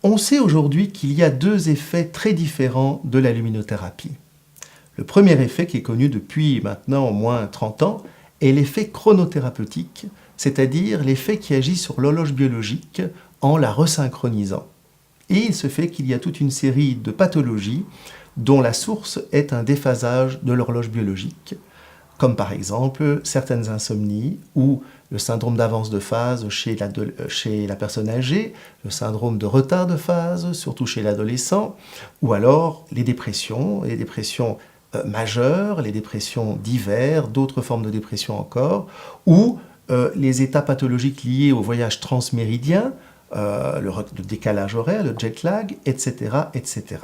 On sait aujourd'hui qu'il y a deux effets très différents de la luminothérapie. Le premier effet, qui est connu depuis maintenant au moins 30 ans, est l'effet chronothérapeutique, c'est-à-dire l'effet qui agit sur l'horloge biologique en la resynchronisant. Et il se fait qu'il y a toute une série de pathologies dont la source est un déphasage de l'horloge biologique, comme par exemple certaines insomnies ou le syndrome d'avance de phase chez la personne âgée, le syndrome de retard de phase, surtout chez l'adolescent, ou alors les dépressions majeures, les dépressions d'hiver, d'autres formes de dépression encore, ou les états pathologiques liés au voyage transméridien, le décalage horaire, le jet lag, etc., etc.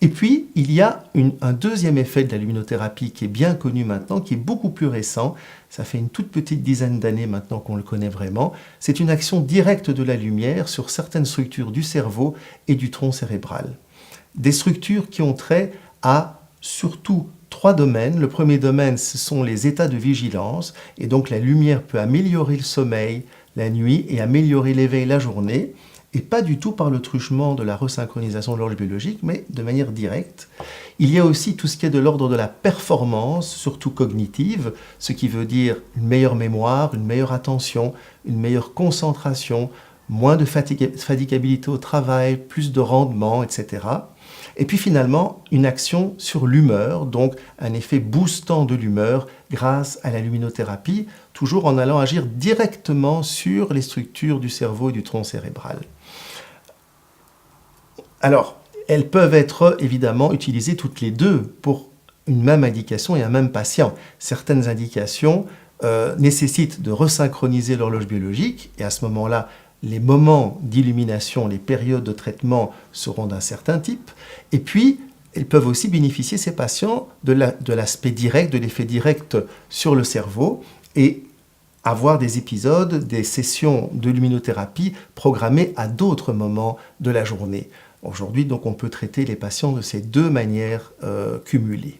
Et puis, il y a un deuxième effet de la luminothérapie qui est bien connu maintenant, qui est beaucoup plus récent. Ça fait une toute petite dizaine d'années maintenant qu'on le connaît vraiment. C'est une action directe de la lumière sur certaines structures du cerveau et du tronc cérébral. Des structures qui ont trait à surtout trois domaines. Le premier domaine, ce sont les états de vigilance. Et donc, la lumière peut améliorer le sommeil la nuit et améliorer l'éveil la journée. Et pas du tout par le truchement de la resynchronisation de l'horloge biologique, mais de manière directe. Il y a aussi tout ce qui est de l'ordre de la performance, surtout cognitive, ce qui veut dire une meilleure mémoire, une meilleure attention, une meilleure concentration, moins de fatigabilité au travail, plus de rendement, etc. Et puis finalement, une action sur l'humeur, donc un effet boostant de l'humeur grâce à la luminothérapie, toujours en allant agir directement sur les structures du cerveau et du tronc cérébral. Alors, elles peuvent être évidemment utilisées toutes les deux pour une même indication et un même patient. Certaines indications nécessitent de resynchroniser l'horloge biologique et à ce moment-là, les moments d'illumination, les périodes de traitement seront d'un certain type. Et puis, elles peuvent aussi bénéficier, ces patients, de l'aspect direct, de l'effet direct sur le cerveau et avoir des épisodes, des sessions de luminothérapie programmées à d'autres moments de la journée. Aujourd'hui, donc, on peut traiter les patients de ces deux manières cumulées.